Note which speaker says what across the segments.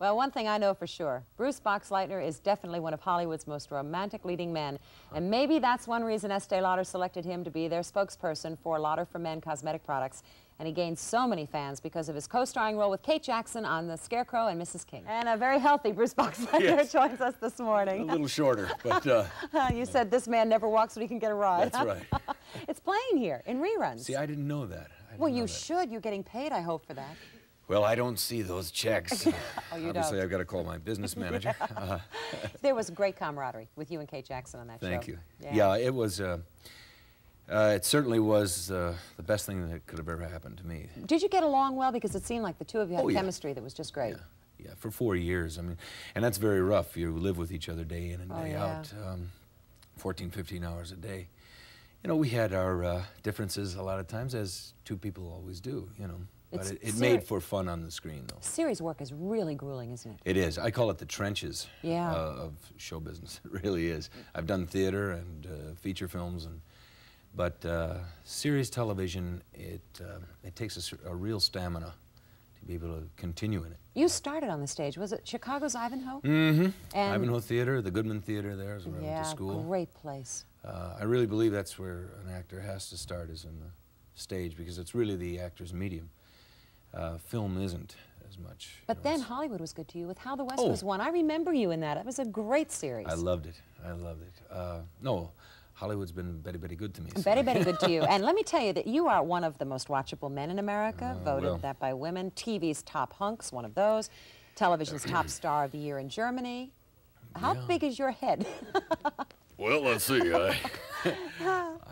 Speaker 1: Well, one thing I know for sure, Bruce Boxleitner is definitely one of Hollywood's most romantic leading men. And maybe that's one reason Estee Lauder selected him to be their spokesperson for Lauder for Men cosmetic products. And he gained so many fans because of his co-starring role with Kate Jackson on The Scarecrow and Mrs. King. And a very healthy Bruce Boxleitner joins us this morning.
Speaker 2: A little shorter, but...
Speaker 1: you said this man never walks when he can get a ride.
Speaker 2: That's right.
Speaker 1: It's playing here in reruns.
Speaker 2: See, I didn't know that.
Speaker 1: Well, you should. You're getting paid, I hope, for that.
Speaker 2: Well, I don't see those checks.
Speaker 1: Oh, you
Speaker 2: Obviously,
Speaker 1: don't.
Speaker 2: I've got to call my business manager.
Speaker 1: There was great camaraderie with you and Kate Jackson on that show.
Speaker 2: Thank you. Yeah, it was... it certainly was the best thing that could have ever happened to me.
Speaker 1: Did you get along well? Because it seemed like the two of you had chemistry that was just great.
Speaker 2: Yeah, for 4 years. I mean, and that's very rough. You live with each other day in and day out, 14, 15 hours a day. You know, we had our differences a lot of times, as two people always do, you know. But it made for fun on the screen, though.
Speaker 1: Series work is really grueling, isn't it?
Speaker 2: It is. I call it the trenches of show business. It really is. I've done theater and feature films, but series television, it takes a real stamina to be able to continue in it.
Speaker 1: You started on the stage. Was it Chicago's Ivanhoe?
Speaker 2: Mm-hmm. Ivanhoe Theater, the Goodman Theater there is where I went to school.
Speaker 1: Great place.
Speaker 2: I really believe that's where an actor has to start, is in the stage, because it's really the actor's medium. Film isn't as much.
Speaker 1: But then Hollywood was good to you with How the West Was Won. I remember you in that. It was a great series.
Speaker 2: I loved it. I loved it. No, Hollywood's been very, very good to me.
Speaker 1: Very, very good to you. And let me tell you that you are one of the most watchable men in America, voted that by women. TV's top hunks, one of those. Television's top star of the year in Germany. How big is your head?
Speaker 2: Well, let's see. I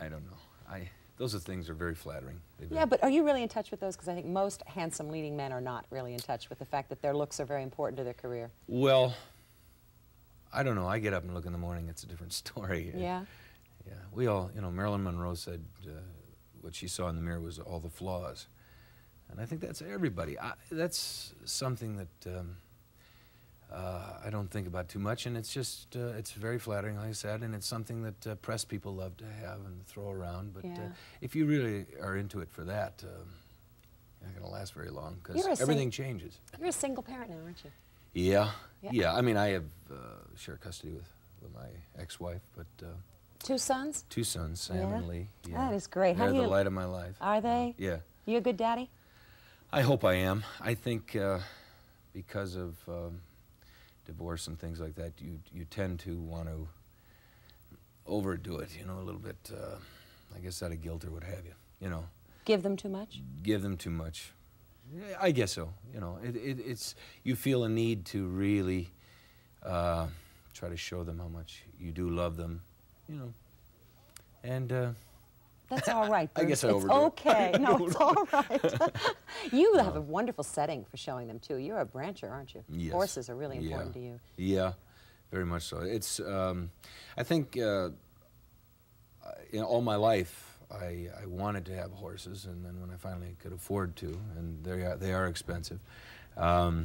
Speaker 2: don't know. Those are things that are very flattering.
Speaker 1: Yeah, but are you really in touch with those? Because I think most handsome leading men are not really in touch with the fact that their looks are very important to their career.
Speaker 2: Well, I don't know. I get up and look in the morning, it's a different story.
Speaker 1: Yeah?
Speaker 2: Yeah. We all, you know, Marilyn Monroe said what she saw in the mirror was all the flaws. And I think that's everybody. That's something that I don't think about too much, and it's just, it's very flattering, like I said, and it's something that press people love to have and throw around. But if you really are into it for that, you're not going to last very long, because everything changes.
Speaker 1: You're a single parent now, aren't you?
Speaker 2: Yeah. Yeah. I mean, I have share custody with my ex-wife, but...
Speaker 1: 2 sons? 2
Speaker 2: sons, Sam and Lee.
Speaker 1: Yeah. That is great.
Speaker 2: They're the light of my life.
Speaker 1: Are they?
Speaker 2: Yeah.
Speaker 1: You a good daddy?
Speaker 2: I hope I am. I think because of divorce and things like that, you tend to want to overdo it, you know, a little bit, I guess out of guilt or what have you, you know.
Speaker 1: Give them too much?
Speaker 2: Give them too much. I guess so, you know. It's, you feel a need to really try to show them how much you do love them, you know, and...
Speaker 1: That's all right, Bruce.
Speaker 2: I guess I overdo
Speaker 1: it. It's okay. No, it's all right. You have a wonderful setting for showing them, too. You're a brancher, aren't you?
Speaker 2: Yes.
Speaker 1: Horses are really important to you.
Speaker 2: Yeah, very much so. It's, I think, you know, all my life, I wanted to have horses, and then when I finally could afford to, and they are expensive, I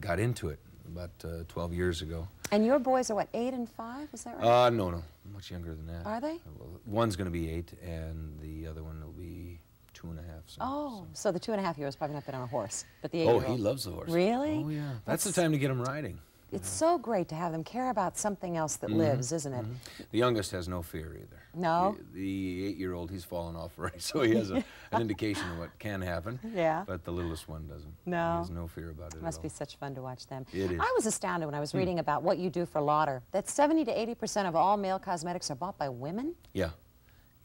Speaker 2: got into it about 12 years ago.
Speaker 1: And your boys are, what, 8 and 5? Is that right?
Speaker 2: No, much younger than that.
Speaker 1: Are they?
Speaker 2: Well, one's going to be 8, and the other one will be 2.5.
Speaker 1: So the 2.5-year-old's probably not been on a horse, but the 8-year-old.
Speaker 2: Oh, he loves the horse.
Speaker 1: Really?
Speaker 2: Oh, yeah. That's the time to get him riding.
Speaker 1: It's so great to have them care about something else that lives, isn't it?
Speaker 2: The youngest has no fear either.
Speaker 1: No?
Speaker 2: The 8-year-old, he's fallen off already, so he has an indication of what can happen.
Speaker 1: Yeah.
Speaker 2: But the littlest one doesn't.
Speaker 1: No.
Speaker 2: He has no fear about it at all.
Speaker 1: Must be such fun to watch them.
Speaker 2: It is.
Speaker 1: I was astounded when I was reading about what you do for Lauder, that 70 to 80% of all male cosmetics are bought by women?
Speaker 2: Yeah.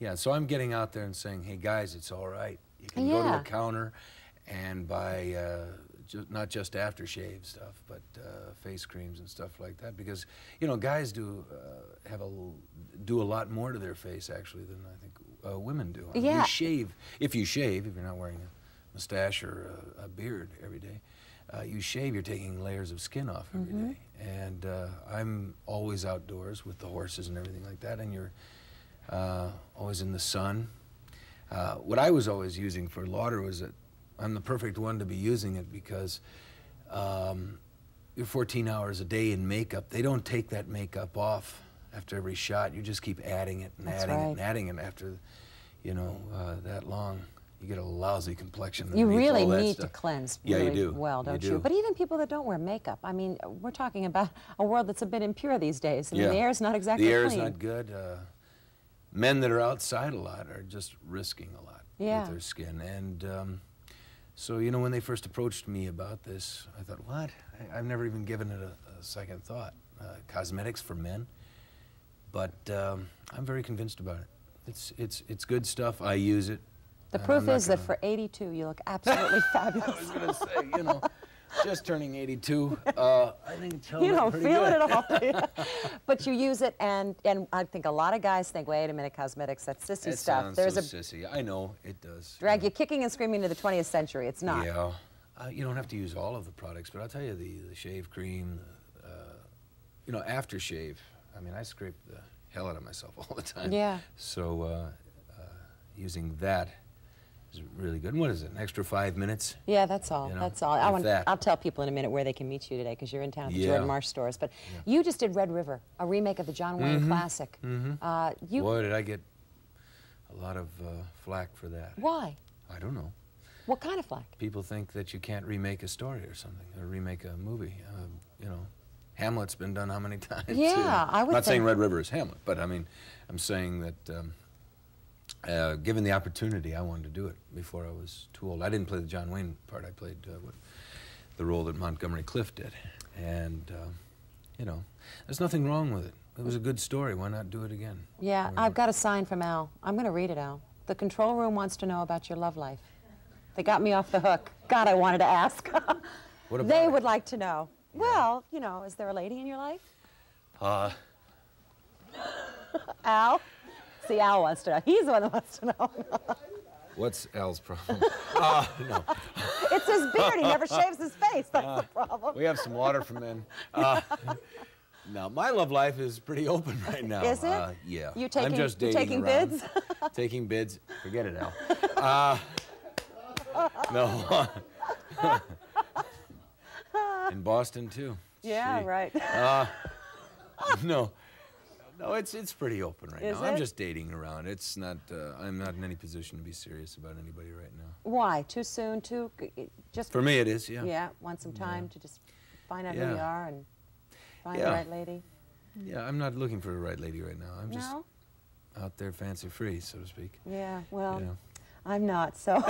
Speaker 2: Yeah, so I'm getting out there and saying, hey, guys, it's all right. You can go to a counter and buy not just aftershave stuff, but face creams and stuff like that, because, you know, guys do do a lot more to their face, actually, than I think women do. I mean, you shave, if you're not wearing a mustache or a beard every day, you shave, you're taking layers of skin off every day. And I'm always outdoors with the horses and everything like that, and you're always in the sun. What I was always using for Lauder was that I'm the perfect one to be using it, because you're 14 hours a day in makeup. They don't take that makeup off after every shot. You just keep adding it and adding it and adding it after, you know, that long. you get a lousy complexion.
Speaker 1: You really
Speaker 2: all that
Speaker 1: need
Speaker 2: stuff.
Speaker 1: to cleanse
Speaker 2: Yeah,
Speaker 1: really
Speaker 2: you do.
Speaker 1: well, don't
Speaker 2: You
Speaker 1: you?
Speaker 2: do.
Speaker 1: But even people that don't wear makeup, I mean, we're talking about a world that's a bit impure these days. I mean, the air's not exactly
Speaker 2: clean.
Speaker 1: clean.
Speaker 2: The air's not good. Men that are outside a lot are just risking a lot with their skin. And so, you know, when they first approached me about this, I thought, what? I've never even given it a second thought. Cosmetics for men. But I'm very convinced about it. It's good stuff. I use it.
Speaker 1: The proof is that for 82, you look absolutely fabulous.
Speaker 2: I was going to say, you know, just turning 82, I think it's held
Speaker 1: You
Speaker 2: up
Speaker 1: don't
Speaker 2: pretty
Speaker 1: feel
Speaker 2: good.
Speaker 1: it at all. But you use it, and I think a lot of guys think, wait a minute, cosmetics, that's sissy
Speaker 2: It
Speaker 1: stuff.
Speaker 2: sounds
Speaker 1: There's
Speaker 2: so
Speaker 1: a
Speaker 2: sissy. I know, it does.
Speaker 1: drag you kicking and screaming into the 20th century. It's not.
Speaker 2: Yeah. You don't have to use all of the products, but I'll tell you, the shave cream, you know, aftershave, I mean, I scrape the hell out of myself all the time.
Speaker 1: Yeah.
Speaker 2: So using that is really good. And what is it, an extra 5 minutes?
Speaker 1: Yeah, that's all.
Speaker 2: You know,
Speaker 1: That's all. I'll tell people in a minute where they can meet you today because you're in town at the Jordan Marsh stores. But you just did Red River, a remake of the John Wayne classic.
Speaker 2: Boy, did I get a lot of flack for that.
Speaker 1: Why?
Speaker 2: I don't know.
Speaker 1: What kind of flack?
Speaker 2: People think that you can't remake a story or something, or remake a movie. You know, Hamlet's been done how many times?
Speaker 1: Yeah, I would
Speaker 2: I'm not saying
Speaker 1: think-
Speaker 2: Red River is Hamlet, but I mean, I'm saying that given the opportunity, I wanted to do it before I was too old. I didn't play the John Wayne part. I played the role that Montgomery Clift did. And, you know, there's nothing wrong with it. It was a good story. Why not do it again?
Speaker 1: Yeah, I've got a sign from Al. I'm going to read it, Al. The control room wants to know about your love life. They got me off the hook. God, I wanted to ask.
Speaker 2: What about
Speaker 1: They
Speaker 2: it?
Speaker 1: would like to know. Well, you know, is there a lady in your life? Al? See, Al wants to know. He's the one that wants to know.
Speaker 2: What's Al's problem? No.
Speaker 1: It's his beard. He never shaves his face. That's the problem.
Speaker 2: We have some water for men. No, my love life is pretty open right now.
Speaker 1: Is it?
Speaker 2: Yeah.
Speaker 1: You taking,
Speaker 2: I'm just
Speaker 1: you
Speaker 2: dating
Speaker 1: taking
Speaker 2: around.
Speaker 1: bids?
Speaker 2: Taking bids. Forget it, Al. No. In Boston, too.
Speaker 1: Yeah,
Speaker 2: Gee.
Speaker 1: right.
Speaker 2: No. No, it's pretty open right
Speaker 1: Is
Speaker 2: now. I'm
Speaker 1: it?
Speaker 2: just dating around. It's not, I'm not in any position to be serious about anybody right now.
Speaker 1: Why? Too soon? Just
Speaker 2: For me, it is, yeah.
Speaker 1: Yeah, want some time to just find out who
Speaker 2: Yeah.
Speaker 1: you are and find
Speaker 2: Yeah.
Speaker 1: the right lady?
Speaker 2: Yeah, I'm not looking for a right lady right now. I'm just
Speaker 1: No?
Speaker 2: out there fancy free, so to speak.
Speaker 1: Yeah, well,
Speaker 2: You know.
Speaker 1: I'm not, so.